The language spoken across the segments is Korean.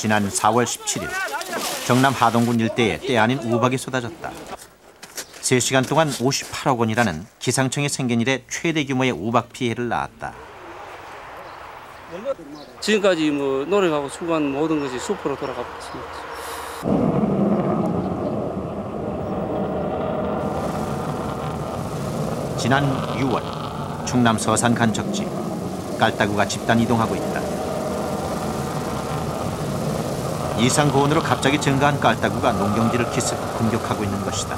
지난 4월 17일 경남 하동군 일대에 때 아닌 우박이 쏟아졌다. 3시간 동안 58억 원이라는 기상청에 생긴 이래 최대 규모의 우박 피해를 낳았다. 지금까지 노력하고 수고한 모든 것이 수포로 돌아가고 있습니다. 지난 6월 충남 서산 간척지 깔따구가 집단 이동하고 있다. 이상 고온으로 갑자기 증가한 깔따구가 농경지를 기습 공격하고 있는 것이다.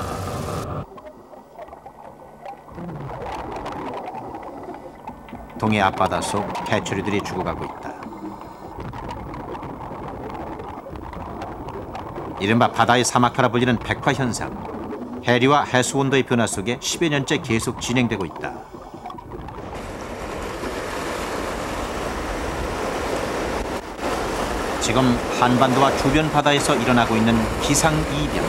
동해 앞바다 속 해초류들이 죽어가고 있다. 이른바 바다의 사막화라 불리는 백화 현상. 해리와 해수 온도의 변화 속에 10여 년째 계속 진행되고 있다. 지금 한반도와 주변 바다에서 일어나고 있는 기상이변.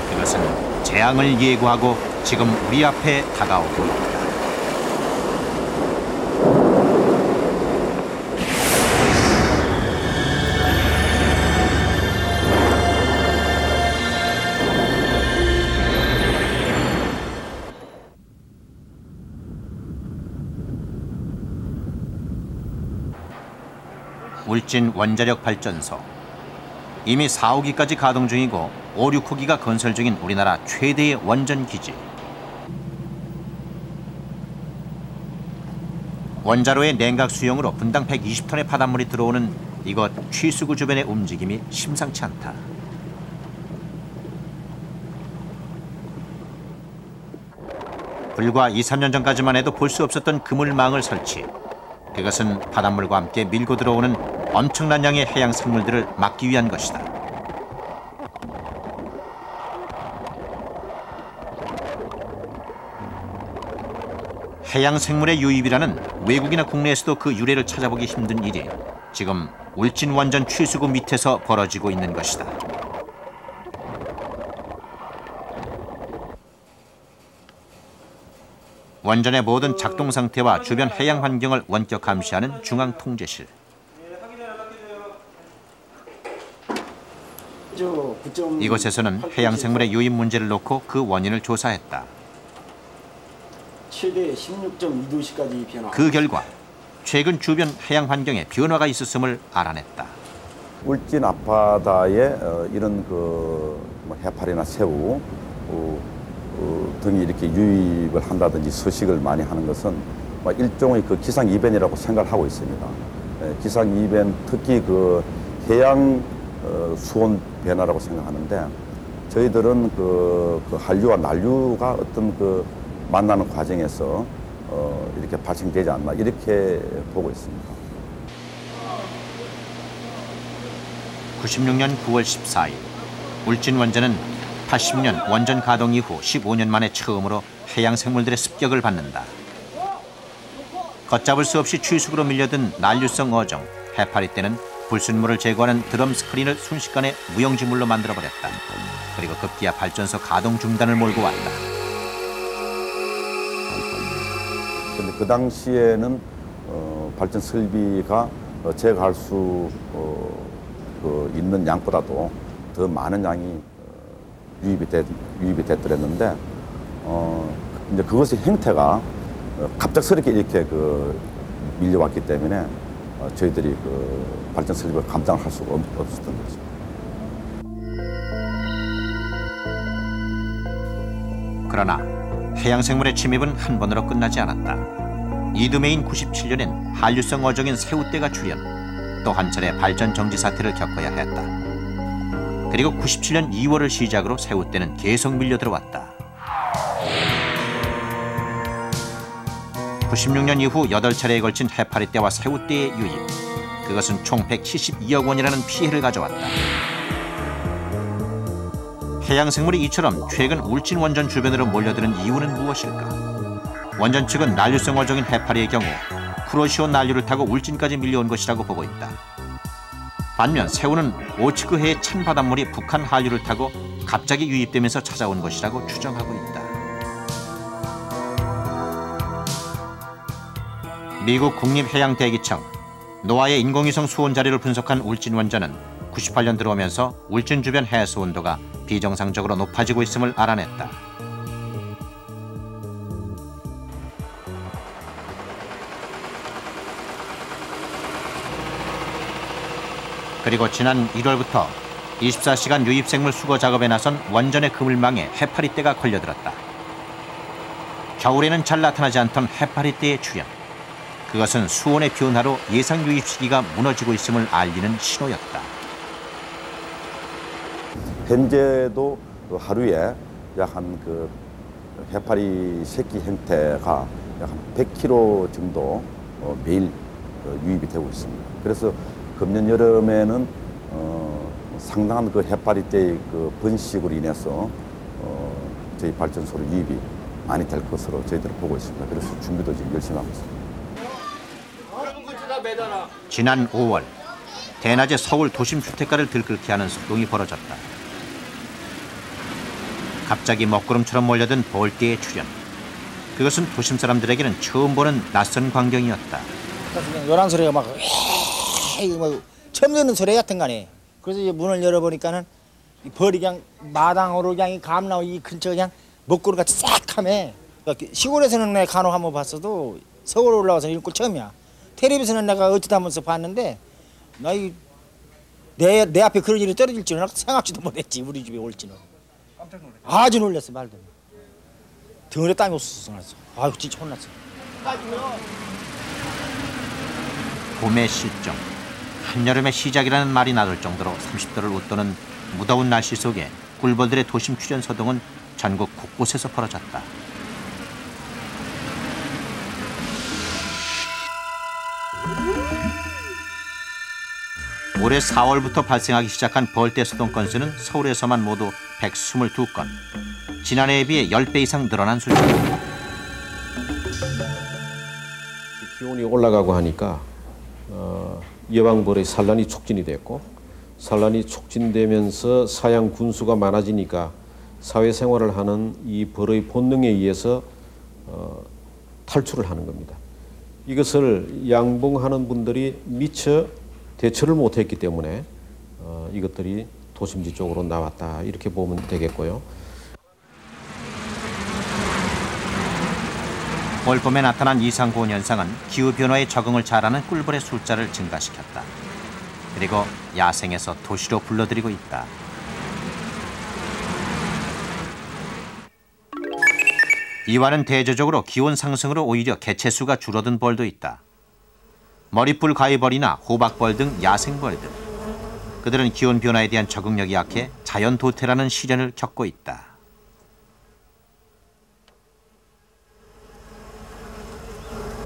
그것은 재앙을 예고하고 지금 우리 앞에 다가오고 있다. 울진 원자력 발전소. 이미 4, 5기까지 가동 중이고 5, 6호기가 건설 중인 우리나라 최대의 원전 기지. 원자로의 냉각 수용으로 분당 120톤의 바닷물이 들어오는 이곳 취수구 주변의 움직임이 심상치 않다. 불과 2, 3년 전까지만 해도 볼 수 없었던 그물망을 설치. 그것은 바닷물과 함께 밀고 들어오는 엄청난 양의 해양 생물들을 막기 위한 것이다. 해양 생물의 유입이라는 외국이나 국내에서도 그 유래를 찾아보기 힘든 일이 지금 울진 원전 취수구 밑에서 벌어지고 있는 것이다. 원전의 모든 작동 상태와 주변 해양 환경을 원격 감시하는 중앙통제실. 이곳에서는 해양 생물의 유입 문제를 놓고 그 원인을 조사했다. 최대 16.2도씨까지 변화. 그 결과 최근 주변 해양 환경에 변화가 있었음을 알아냈다. 울진 앞바다에 이런 해파리나 새우 등이 이렇게 유입을 한다든지 서식을 많이 하는 것은 일종의 기상 이변이라고 생각을 하고 있습니다. 기상 이변, 특히 해양 수온 변화라고 생각하는데 저희들은 한류와 난류가 어떤 만나는 과정에서 이렇게 발생되지 않나 이렇게 보고 있습니다. 96년 9월 14일 울진 원전은 80년 원전 가동 이후 15년 만에 처음으로 해양 생물들의 습격을 받는다. 걷잡을 수 없이 취수구로 밀려든 난류성 어종, 해파리 떼는 불순물을 제거하는 드럼 스크린을 순식간에 무용지물로 만들어버렸다. 그리고 급기야 발전소 가동 중단을 몰고 왔다. 근데 그 당시에는 발전 설비가 제거할 수 있는 양보다도 더 많은 양이 유입이 됐더랬는데 이제 그것의 행태가 갑작스럽게 이렇게 밀려왔기 때문에 저희들이 발전 설비를 감당할 수가 없었던 거죠. 그러나 해양 생물의 침입은 한 번으로 끝나지 않았다. 이듬해인 97년엔 한류성 어종인 새우떼가 출현, 또 한 차례 발전 정지 사태를 겪어야 했다. 그리고 97년 2월을 시작으로 새우떼는 계속 밀려 들어왔다. 96년 이후 8차례에 걸친 해파리떼와 새우떼의 유입. 그것은 총 172억 원이라는 피해를 가져왔다. 해양생물이 이처럼 최근 울진 원전 주변으로 몰려드는 이유는 무엇일까? 원전 측은 난류성 어종인 해파리의 경우 쿠로시오 난류를 타고 울진까지 밀려온 것이라고 보고 있다. 반면 새우는 오츠크해의 찬 바닷물이 북한 한류를 타고 갑자기 유입되면서 찾아온 것이라고 추정하고 있다. 미국 국립해양대기청, 노아의 인공위성 수온 자료를 분석한 울진 원전은 1998년 들어오면서 울진 주변 해수 온도가 비정상적으로 높아지고 있음을 알아냈다. 그리고 지난 1월부터 24시간 유입생물 수거 작업에 나선 원전의 그물망에 해파리떼가 걸려들었다. 겨울에는 잘 나타나지 않던 해파리떼의 출현. 그것은 수온의 변화로 예상 유입 시기가 무너지고 있음을 알리는 신호였다. 현재도 하루에 약 한 해파리 새끼 형태가 약 한 100kg 정도 매일 유입이 되고 있습니다. 그래서 금년 여름에는 상당한 해파리떼의 번식으로 인해서 저희 발전소로 유입이 많이 될 것으로 저희들은 보고 있습니다. 그래서 준비도 지금 열심히 하고 있습니다. 지난 5월 대낮에 서울 도심 주택가를 들끓게 하는 소동이 벌어졌다. 갑자기 먹구름처럼 몰려든 벌떼의 출현. 그것은 도심 사람들에게는 처음 보는 낯선 광경이었다. 요란 소리가 막 처음 듣는 소리 같은 거네. 그래서 이제 문을 열어보니까는 벌이 그냥 마당으로 그냥 감나무 이 근처 그냥 먹구름 같이 싹하네. 그러니까 시골에서는 내가 간혹 한번 봤어도 서울 올라와서 이런 꼴 처음이야. 텔레비전은 내가 어쩌다 하면서 봤는데 내 앞에 그런 일이 떨어질 줄은 생각지도 못했지. 우리 집에 올지는. 깜짝 놀랐어. 아주 놀랐어. 말도. 등에 땀이 없어서 났어. 아유 진짜 혼났어. 봄의 실정, 한여름의 시작이라는 말이 나돌 정도로 30도를 웃도는 무더운 날씨 속에 꿀벌들의 도심 출현 소동은 전국 곳곳에서 벌어졌다. 올해 4월부터 발생하기 시작한 벌떼 소동 건수는 서울에서만 모두 122건. 지난해에 비해 10배 이상 늘어난 수준이다. 기온이 올라가고 하니까 여왕벌의 산란이 촉진이 됐고, 산란이 촉진되면서 사양 군수가 많아지니까 사회생활을 하는 이 벌의 본능에 의해서 탈출을 하는 겁니다. 이것을 양봉하는 분들이 미처 대처를 못했기 때문에 이것들이 도심지 쪽으로 나왔다 이렇게 보면 되겠고요. 올 봄에 나타난 이상고온 현상은 기후변화에 적응을 잘하는 꿀벌의 숫자를 증가시켰다. 그리고 야생에서 도시로 불러들이고 있다. 이와는 대조적으로 기온 상승으로 오히려 개체수가 줄어든 벌도 있다. 머리뿔 가위벌이나 호박벌 등 야생벌들. 그들은 기온 변화에 대한 적응력이 약해 자연 도태라는 시련을 겪고 있다.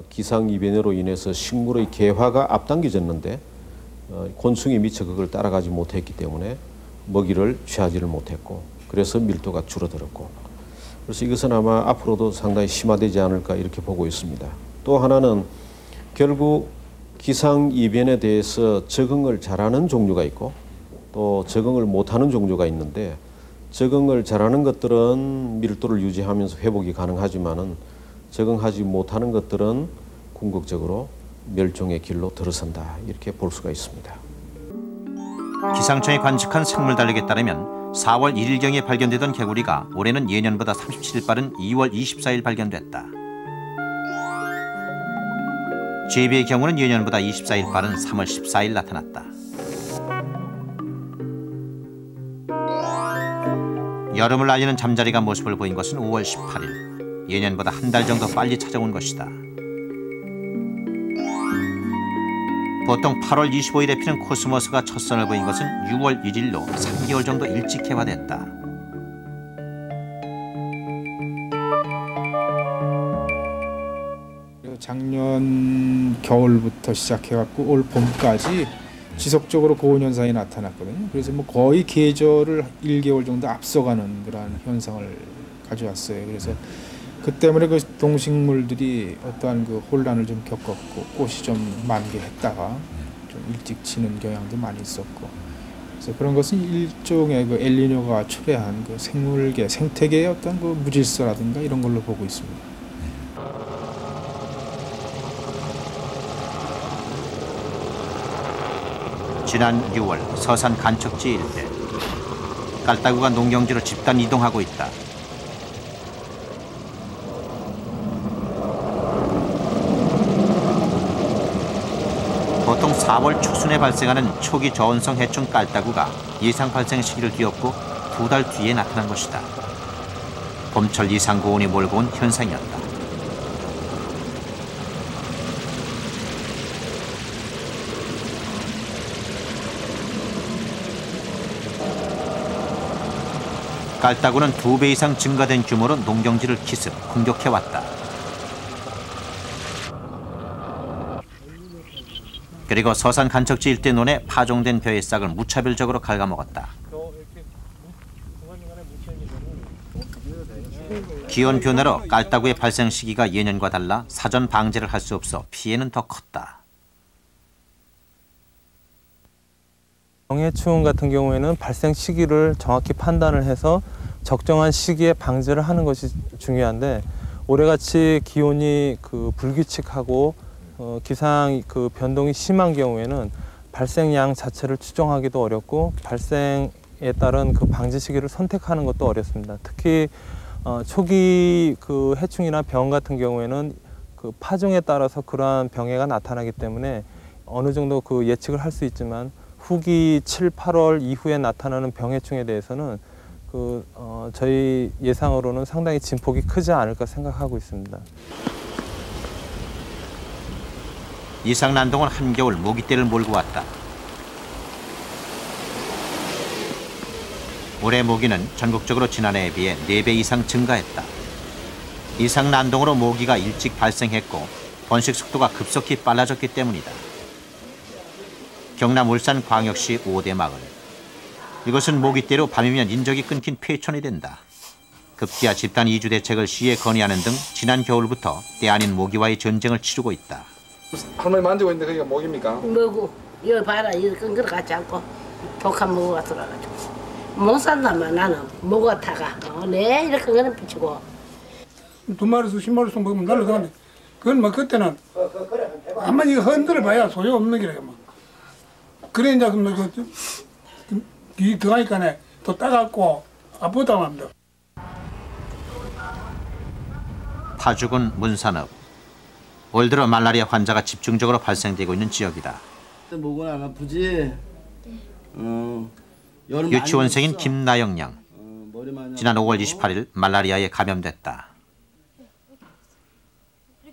기상이변으로 인해서 식물의 개화가 앞당겨졌는데 곤충이 미처 그걸 따라가지 못했기 때문에 먹이를 취하지를 못했고, 그래서 밀도가 줄어들었고, 그래서 이것은 아마 앞으로도 상당히 심화되지 않을까 이렇게 보고 있습니다. 또 하나는 결국 기상이변에 대해서 적응을 잘하는 종류가 있고 또 적응을 못하는 종류가 있는데, 적응을 잘하는 것들은 밀도를 유지하면서 회복이 가능하지만은 적응하지 못하는 것들은 궁극적으로 멸종의 길로 들어선다 이렇게 볼 수가 있습니다. 기상청이 관측한 생물 달력에 따르면 4월 1일경에 발견되던 개구리가 올해는 예년보다 37일 빠른 2월 24일 발견됐다. 제비의 경우는 예년보다 24일 빠른 3월 14일 나타났다. 여름을 알리는 잠자리가 모습을 보인 것은 5월 18일. 예년보다 한 달 정도 빨리 찾아온 것이다. 보통 8월 25일에 피는 코스모스가 첫 선을 보인 것은 6월 1일로 3개월 정도 일찍 개화됐다. 작년 겨울부터 시작해갖고 올 봄까지 지속적으로 고온 현상이 나타났거든요. 그래서 뭐 거의 계절을 1개월 정도 앞서가는 그런 현상을 가져왔어요. 그래서 그 때문에 그 동식물들이 어떠한 그 혼란을 좀 겪었고, 꽃이 좀 만개했다가 좀 일찍 지는 경향도 많이 있었고, 그래서 그런 것은 일종의 그 엘니뇨가 초래한 그 생물계, 생태계의 어떤 그 무질서라든가 이런 걸로 보고 있습니다. 지난 6월 서산 간척지 일대. 깔따구가 농경지로 집단 이동하고 있다. 보통 4월 초순에 발생하는 초기 저온성 해충 깔따구가 예상 발생 시기를 뒤엎고 2달 뒤에 나타난 것이다. 봄철 이상 고온이 몰고 온 현상이었다. 깔따구는 2배 이상 증가된 규모로 농경지를 기습 공격해왔다. 그리고 서산 간척지 일대 논에 파종된 벼의 싹을 무차별적으로 갉아먹었다. 기온 변화로 깔따구의 발생 시기가 예년과 달라 사전 방제를 할 수 없어 피해는 더 컸다. 병해충 같은 경우에는 발생 시기를 정확히 판단을 해서 적정한 시기에 방제를 하는 것이 중요한데, 올해같이 기온이 불규칙하고 기상 변동이 심한 경우에는 발생량 자체를 추정하기도 어렵고 발생에 따른 방제 시기를 선택하는 것도 어렵습니다. 특히 초기 해충이나 병 같은 경우에는 파종에 따라서 그러한 병해가 나타나기 때문에 어느 정도 예측을 할 수 있지만, 후기 7, 8월 이후에 나타나는 병해충에 대해서는 저희 예상으로는 상당히 진폭이 크지 않을까 생각하고 있습니다. 이상난동은 한겨울 모기떼를 몰고 왔다. 올해 모기는 전국적으로 지난해에 비해 4배 이상 증가했다. 이상난동으로 모기가 일찍 발생했고 번식 속도가 급속히 빨라졌기 때문이다. 경남 울산광역시 5대 마을. 이것은 모기떼로 밤이면 인적이 끊긴 폐촌이 된다. 급기야 집단 이주 대책을 시에 건의하는 등 지난 겨울부터 때 아닌 모기와의 전쟁을 치르고 있다. 할머니 만지고 있는데 그게 모기입니까? 뭐고 이거 봐라, 이거 끈끈 같지 않고 독한 모기가 들어가지고 못 산다면 나는 모기가 타가. 네 이렇게 끈끈 비치고 2마리씩 10마리씩 먹으면 날라가는데, 그건 뭐 그때는 한번 이거 흔들어 봐야 소용없는 기라 뭐. 그래 이제 이 들어가니까 또 따갑고 아프다고 합니다. 파죽은 문산읍. 올 들어 말라리아 환자가 집중적으로 발생되고 있는 지역이다. 목은 안 아프지? 유치원생인 김나영 양. 지난 5월 28일 말라리아에 감염됐다.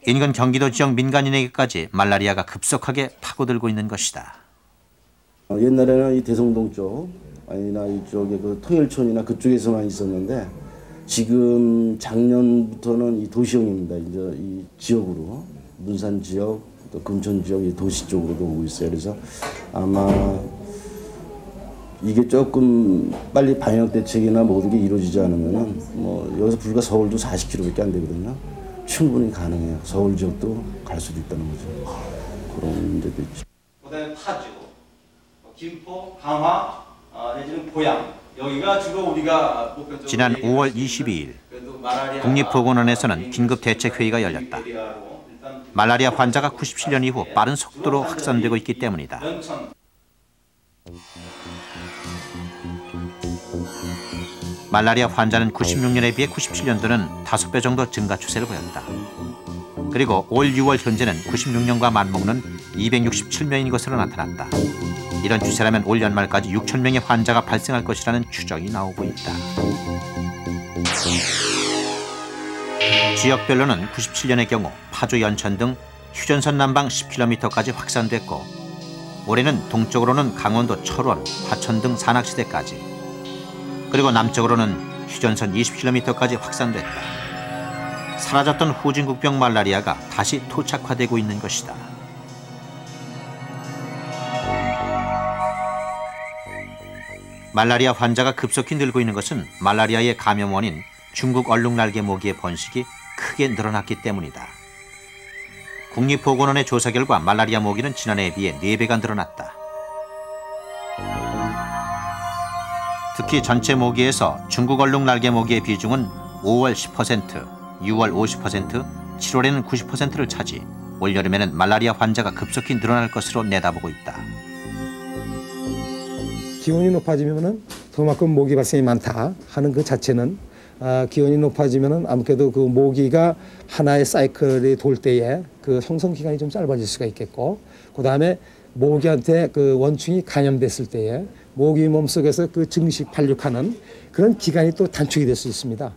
인근 경기도 지역 민간인에게까지 말라리아가 급속하게 파고들고 있는 것이다. 옛날에는 이 대성동 쪽 아니나 이쪽에 통일촌이나 그쪽에서만 있었는데, 지금 작년부터는 이 도시형입니다. 이제 이 지역으로 문산 지역 또 금천 지역 이 도시 쪽으로도 오고 있어요. 그래서 아마 이게 조금 빨리 방역 대책이나 모든 게 이루어지지 않으면은 뭐 여기서 불과 서울도 40km밖에 안 되거든요. 충분히 가능해요. 서울 지역도 갈 수도 있다는 거죠. 그런 문제도 있죠. 그다음에 파주, 김포, 강화, 내지는 고양, 여기가 주로 우리가 목표적으로 지난 5월 22일 국립보건원에서는 긴급대책회의가 열렸다. 말라리아 환자가 97년 이후 빠른 속도로 확산되고 있기 때문이다. 말라리아 환자는 96년에 비해 97년도는 5배 정도 증가 추세를 보였다. 그리고 올 6월 현재는 96년과 맞먹는 267명인 것으로 나타났다. 이런 추세라면 올 연말까지 6천 명의 환자가 발생할 것이라는 추정이 나오고 있다. 지역별로는 97년의 경우 파주, 연천 등 휴전선 남방 10km까지 확산됐고, 올해는 동쪽으로는 강원도 철원, 화천 등 산악지대까지, 그리고 남쪽으로는 휴전선 20km까지 확산됐다. 사라졌던 후진국병 말라리아가 다시 토착화되고 있는 것이다. 말라리아 환자가 급속히 늘고 있는 것은 말라리아의 감염 원인 중국 얼룩날개 모기의 번식이 크게 늘어났기 때문이다. 국립보건원의 조사 결과 말라리아 모기는 지난해에 비해 4배가 늘어났다. 특히 전체 모기에서 중국 얼룩날개 모기의 비중은 5월 10%, 6월 50%, 7월에는 90%를 차지, 올여름에는 말라리아 환자가 급속히 늘어날 것으로 내다보고 있다. 기온이 높아지면은 그만큼 모기 발생이 많다 하는 그 자체는 기온이 높아지면은 아무래도 그 모기가 하나의 사이클이 돌 때에 그 형성 기간이 좀 짧아질 수가 있겠고, 그 다음에 모기한테 그 원충이 감염됐을 때에 모기 몸 속에서 그 증식 발육하는 그런 기간이 또 단축이 될 수 있습니다.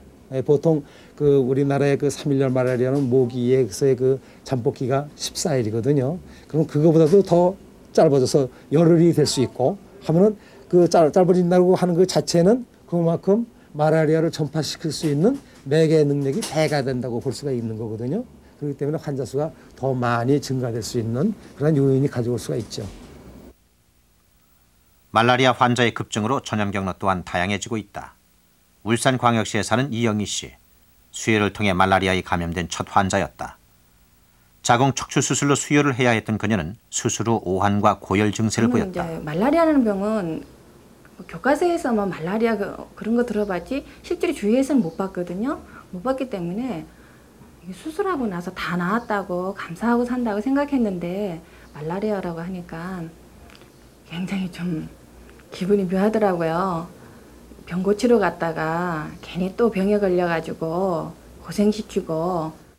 보통 그 우리나라의 그 3.1년 말라리아는 모기에서의 그 잠복기가 14일이거든요. 그럼 그거보다도 더 짧아져서 열흘이 될 수 있고 하면은 그 짧아진다고 하는 그 자체는 그만큼 말라리아를 전파시킬 수 있는 매개 능력이 배가 된다고 볼 수가 있는 거거든요. 그렇기 때문에 환자 수가 더 많이 증가될 수 있는 그런 요인이 가져올 수가 있죠. 말라리아 환자의 급증으로 전염 경로 또한 다양해지고 있다. 울산광역시에 사는 이영희 씨. 수혈을 통해 말라리아에 감염된 첫 환자였다. 자궁 척추 수술로 수혈을 해야 했던 그녀는 수술 후 오한과 고열 증세를 보였다. 이제 말라리아라는 병은 교과서에서 뭐 말라리아 그런 거 들어봤지 실제로 주위에서는 못 봤거든요. 못 봤기 때문에 수술하고 나서 다 나았다고 감사하고 산다고 생각했는데 말라리아라고 하니까 굉장히 좀 기분이 묘하더라고요. 병 고치러 갔다가 괜히 또 병에 걸려가지고 고생시키고.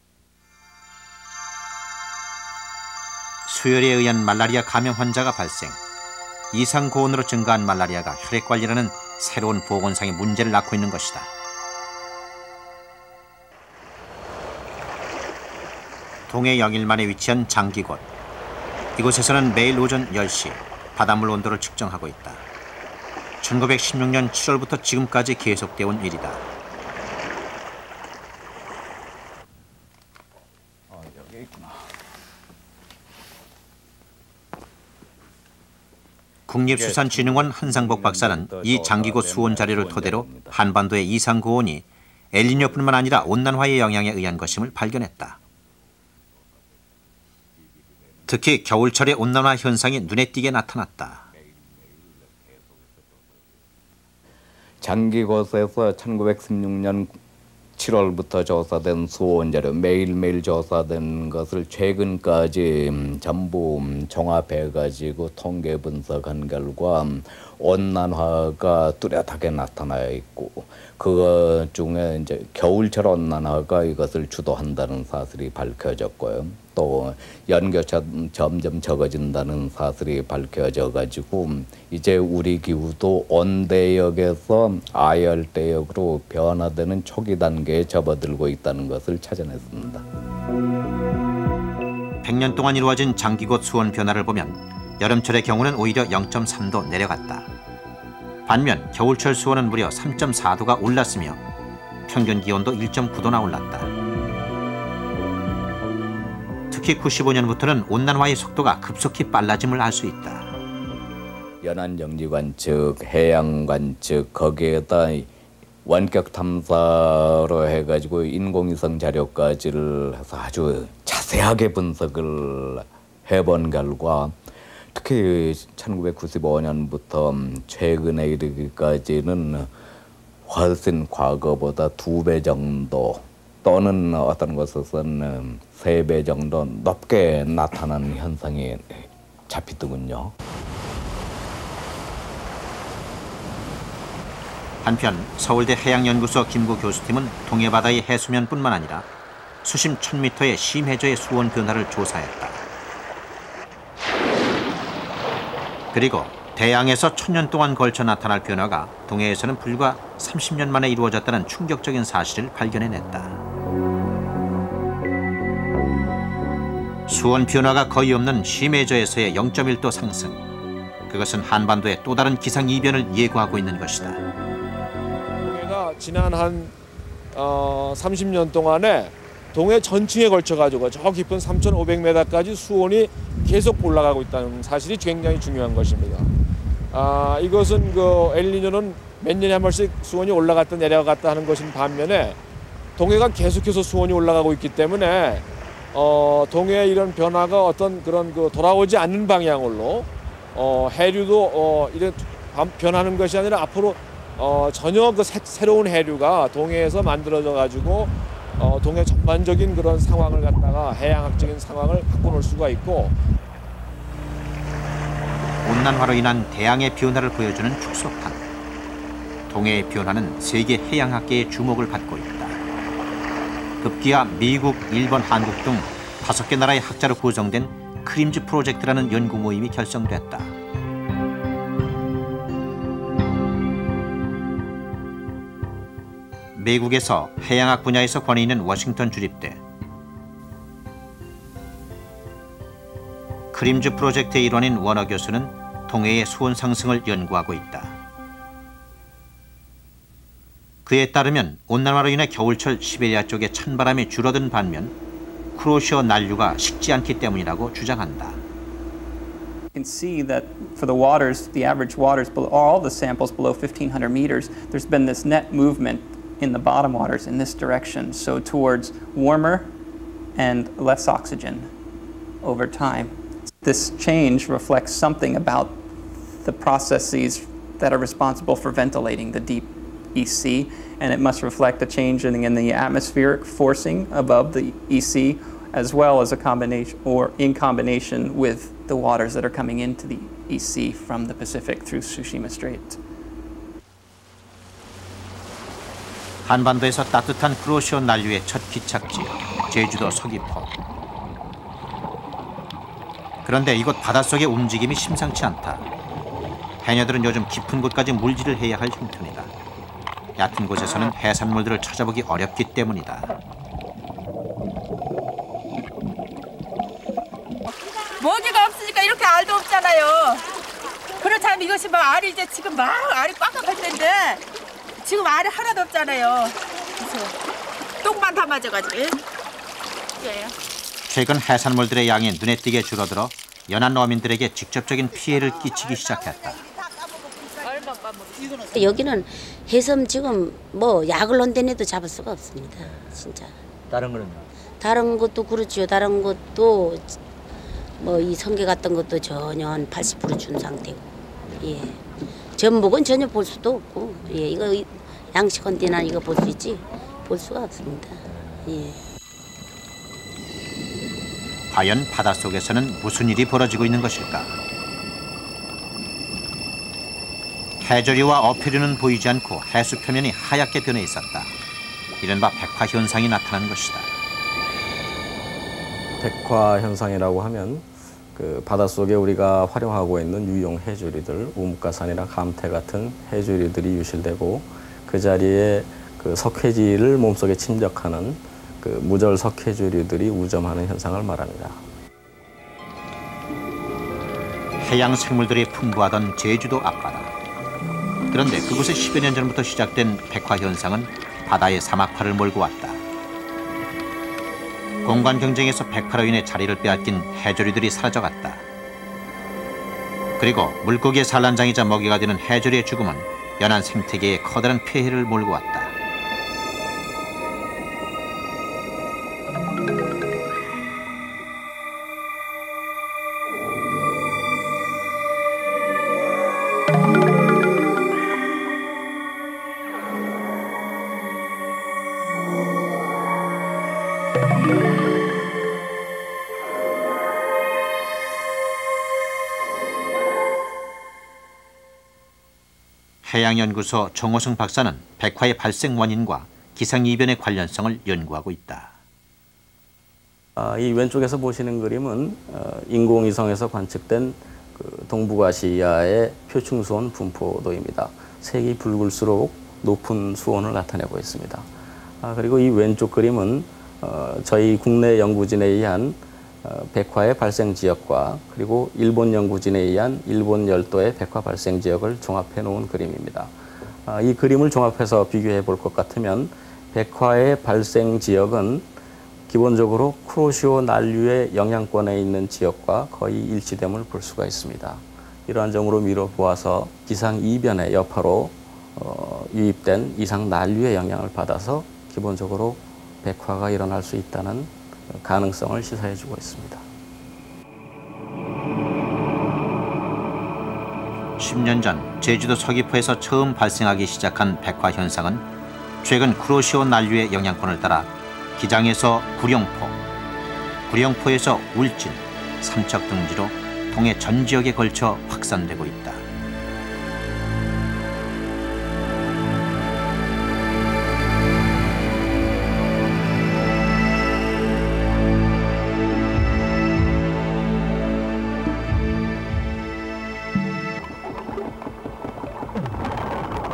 수혈에 의한 말라리아 감염 환자가 발생. 이상 고온으로 증가한 말라리아가 혈액 관리라는 새로운 보건상의 문제를 낳고 있는 것이다. 동해 영일만에 위치한 장기곶. 이곳에서는 매일 오전 10시 바닷물 온도를 측정하고 있다. 1916년 7월부터 지금까지 계속되어 온 일이다. 여기 있구나. 국립수산진흥원 한상복 박사는 이 장기곶 수온 자료를 토대로 한반도의 이상 고온이 엘니뇨뿐만 아니라 온난화의 영향에 의한 것임을 발견했다. 특히 겨울철의 온난화 현상이 눈에 띄게 나타났다. 장기곶에서 1916년 7월부터 조사된 수온 자료, 매일매일 조사된 것을 최근까지 전부 종합해가지고 통계 분석한 결과 온난화가 뚜렷하게 나타나 있고, 그 중에 이제 겨울철 온난화가 이것을 주도한다는 사실이 밝혀졌고요. 또 연교차 점점 적어진다는 사실이 밝혀져 가지고 이제 우리 기후도 온대역에서 아열대역으로 변화되는 초기 단계에 접어들고 있다는 것을 찾아냈습니다. 100년 동안 이루어진 장기곶 수온 변화를 보면 여름철의 경우는 오히려 0.3도 내려갔다. 반면 겨울철 수온은 무려 3.4도가 올랐으며 평균 기온도 1.9도나 올랐다. 특히 95년부터는 온난화의 속도가 급속히 빨라짐을 알 수 있다. 연안정지 관측, 해양 관측, 거기에다 원격 탐사로 해가지고 인공위성 자료까지를 해서 아주 자세하게 분석을 해본 결과, 특히 1995년부터 최근에 이르기까지는 훨씬 과거보다 2배 정도 또는 어떤 곳에서는 3배 정도 높게 나타나는 현상이 잡히더군요. 한편 서울대 해양연구소 김구 교수팀은 동해바다의 해수면뿐만 아니라 수심 1000m의 심해저의 수온 변화를 조사했다. 그리고 대양에서 1000년 동안 걸쳐 나타날 변화가 동해에서는 불과 30년 만에 이루어졌다는 충격적인 사실을 발견해냈다. 수온 변화가 거의 없는 심해저에서의 0.1도 상승. 그것은 한반도의 또 다른 기상 이변을 예고하고 있는 것이다. 동해가 지난 한 30년 동안에 동해 전층에 걸쳐가지고 저 깊은 3,500m까지 수온이 계속 올라가고 있다는 사실이 굉장히 중요한 것입니다. 이것은 그 엘니뇨는 몇 년에 한 번씩 수온이 올라갔다 내려갔다 하는 것인 반면에 동해가 계속해서 수온이 올라가고 있기 때문에 동해의 이런 변화가 어떤 그런 그 돌아오지 않는 방향으로 해류도 이런 변하는 것이 아니라 앞으로 전혀 그 새로운 해류가 동해에서 만들어져 가지고 동해 전반적인 그런 상황을 갖다가 해양학적인 상황을 바꿔놓을 수가 있고, 온난화로 인한 대양의 변화를 보여주는 축소판. 동해의 변화는 세계 해양학계의 주목을 받고 있다. 급기야 미국, 일본, 한국 등 5개 나라의 학자로 구성된 크림즈 프로젝트라는 연구 모임이 결성됐다. 미국에서 해양학 분야에서 권위 있는 워싱턴 주립대. 크림즈 프로젝트의 일원인 워너 교수는 동해의 수온 상승을 연구하고 있다. 그에 따르면 온난화로 인해 겨울철 시베리아 쪽의 찬바람이 줄어든 반면 쿠로시오 난류가 식지 않기 때문이라고 주장한다. You can see that for the waters, the average waters, all the samples below 1,500 meters, there's been this net movement in the bottom waters in this direction, so towards warmer and less oxygen over time. This change reflects something about the processes that are responsible for ventilating the deep East Sea, and it must reflect a change in the atmospheric forcing above the East Sea, as well as a combination, or in combination with the waters that are coming into the East Sea from the Pacific through Tsushima Strait. 한반도에서 따뜻한 쿠로시오 난류의 첫 기착지, 제주도 서귀포. 그런데 이곳 바닷속의 움직임이 심상치 않다. 해녀들은 요즘 깊은 곳까지 물질을 해야 할 형편이다. 얕은 곳에서는 해산물들을 찾아보기 어렵기 때문이다. 먹이가 없으니까 이렇게 알도 없잖아요. 그렇다면 이것이 막 알이 이제 지금 막 알이 꽉꽉 할 텐데 지금 알이 하나도 없잖아요. 그래서 똥만 다 맞아가지고. 예. 최근 해산물들의 양이 눈에 띄게 줄어들어 연안 어민들에게 직접적인 피해를 끼치기 시작했다. 여기는 해섬 지금 뭐 약을 넣은 데도 잡을 수가 없습니다. 진짜. 다른 거는요? 다른 것도 그렇죠. 다른 것도 뭐 이 성게 같은 것도 전혀 한 80% 준 상태고. 예. 전복은 전혀 볼 수도 없고. 예. 이거 양식원 데나 이거 볼 수 있지 볼 수가 없습니다. 예. 과연 바닷속에서는 무슨 일이 벌어지고 있는 것일까? 해저리와 어패류는 보이지 않고 해수 표면이 하얗게 변해 있었다. 이른바 백화 현상이 나타난 것이다. 백화 현상이라고 하면 그 바닷속에 우리가 활용하고 있는 유용 해조류들, 우뭇가산이나 감태 같은 해조류들이 유실되고 그 자리에 그 석회질을 몸속에 침적하는 그 무절 석회조류들이 우점하는 현상을 말합니다. 해양 생물들이 풍부하던 제주도 앞바다. 그런데 그곳에 10여 년 전부터 시작된 백화 현상은 바다의 사막화를 몰고 왔다. 공간 경쟁에서 백화로 인해 자리를 빼앗긴 해조류들이 사라져갔다. 그리고 물고기의 산란장이자 먹이가 되는 해조류의 죽음은 연안 생태계에 커다란 폐해를 몰고 왔다. 해양연구소 정호승 박사는 백화의 발생 원인과 기상이변의 관련성을 연구하고 있다. 이 왼쪽에서 보시는 그림은 인공위성에서 관측된 그 동북아시아의 표층수온 분포도입니다. 색이 붉을수록 높은 수온을 나타내고 있습니다. 그리고 이 왼쪽 그림은 저희 국내 연구진에 의한 백화의 발생 지역과 그리고 일본 연구진에 의한 일본 열도의 백화 발생 지역을 종합해 놓은 그림입니다. 이 그림을 종합해서 비교해 볼 것 같으면 백화의 발생 지역은 기본적으로 쿠로시오 난류의 영향권에 있는 지역과 거의 일치됨을 볼 수가 있습니다. 이러한 점으로 미뤄 보아서 기상 이변의 여파로 유입된 이상 난류의 영향을 받아서 기본적으로 백화가 일어날 수 있다는 가능성을 시사해주고 있습니다. 10년 전 제주도 서귀포에서 처음 발생하기 시작한 백화 현상은 최근 쿠로시오 난류의 영향권을 따라 기장에서 구룡포, 구룡포에서 울진, 삼척 등지로 동해 전 지역에 걸쳐 확산되고 있다.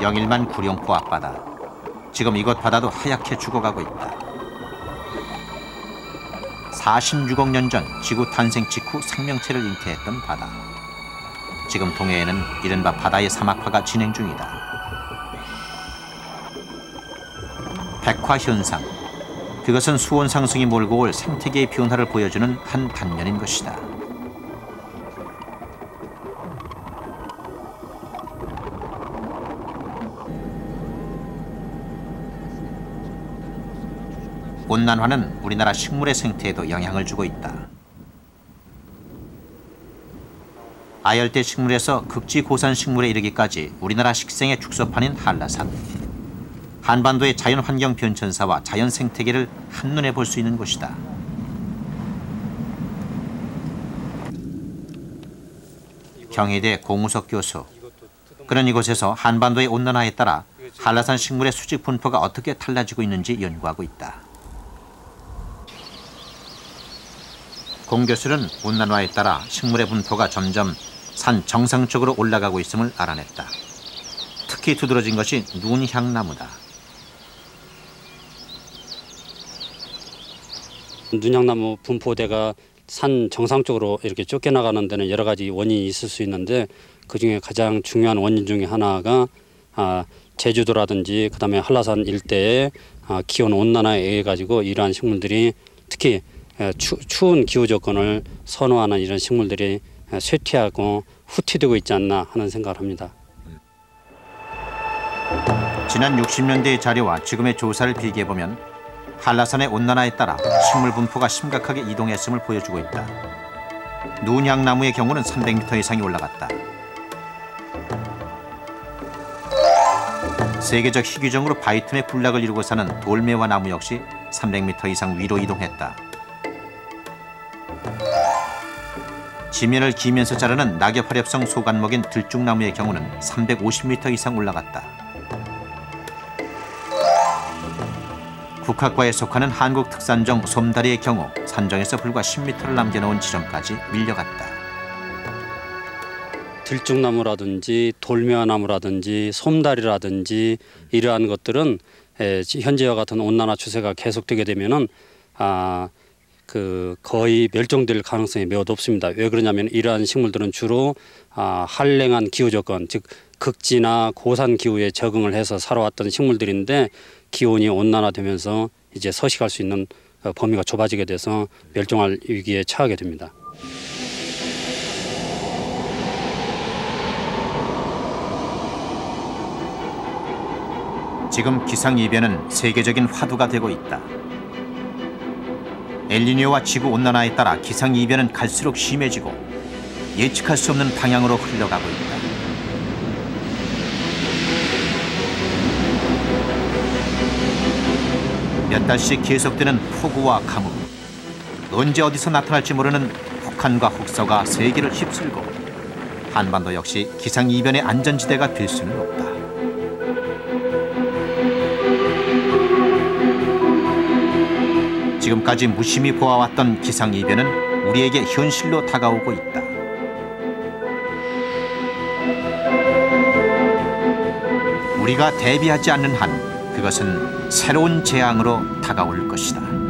영일만 구룡포 앞바다. 지금 이곳 바다도 하얗게 죽어가고 있다. 46억 년 전 지구 탄생 직후 생명체를 잉태했던 바다. 지금 동해에는 이른바 바다의 사막화가 진행 중이다. 백화 현상. 그것은 수온 상승이 몰고 올 생태계의 변화를 보여주는 한 단면인 것이다. 온난화는 우리나라 식물의 생태에도 영향을 주고 있다. 아열대 식물에서 극지 고산 식물에 이르기까지 우리나라 식생의 축소판인 한라산. 한반도의 자연 환경 변천사와 자연 생태계를 한눈에 볼 수 있는 곳이다. 경희대 공우석 교수. 그는 이곳에서 한반도의 온난화에 따라 한라산 식물의 수직 분포가 어떻게 달라지고 있는지 연구하고 있다. 공 교수는 온난화에 따라 식물의 분포가 점점 산 정상 쪽으로 올라가고 있음을 알아냈다. 특히 두드러진 것이 눈향나무다. 눈향나무 분포대가 산 정상 쪽으로 이렇게 쫓겨나가는 데는 여러 가지 원인이 있을 수 있는데 그중에 가장 중요한 원인 중에 하나가 제주도라든지 그다음에 한라산 일대의 기온 온난화에 의해 가지고 이러한 식물들이 특히 추운 기후 조건을 선호하는 이런 식물들이 쇠퇴하고 후퇴되고 있지 않나 하는 생각을 합니다. 지난 60년대의 자료와 지금의 조사를 비교해보면 한라산의 온난화에 따라 식물 분포가 심각하게 이동했음을 보여주고 있다. 눈향나무의 경우는 300m 이상이 올라갔다. 세계적 희귀종으로 바위 틈에 군락을 이루고 사는 돌매화 나무 역시 300m 이상 위로 이동했다. 지면을 기면서 자라는 낙엽화렵성 소간목인 들쭉나무의 경우는 350m 이상 올라갔다. 국학과에 속하는 한국 특산종 솜다리의 경우 산정에서 불과 10m를 남겨놓은 지점까지 밀려갔다. 들쭉나무라든지 돌매화나무라든지 솜다리라든지 이러한 것들은 현재와 같은 온난화 추세가 계속되게 되면은 거의 멸종될 가능성이 매우 높습니다. 왜 그러냐면 이러한 식물들은 주로 한랭한 기후 조건, 즉 극지나 고산 기후에 적응을 해서 살아왔던 식물들인데 기온이 온난화되면서 이제 서식할 수 있는 범위가 좁아지게 돼서 멸종할 위기에 처하게 됩니다. 지금 기상이변은 세계적인 화두가 되고 있다. 엘니뇨와 지구온난화에 따라 기상이변은 갈수록 심해지고 예측할 수 없는 방향으로 흘러가고 있다. 몇 달씩 계속되는 폭우와 가뭄, 언제 어디서 나타날지 모르는 혹한과 혹서가 세계를 휩쓸고 한반도 역시 기상이변의 안전지대가 될 수는 없다. 지금까지 무심히 보아왔던 기상이변은 우리에게 현실로 다가오고 있다. 우리가 대비하지 않는 한 그것은 새로운 재앙으로 다가올 것이다.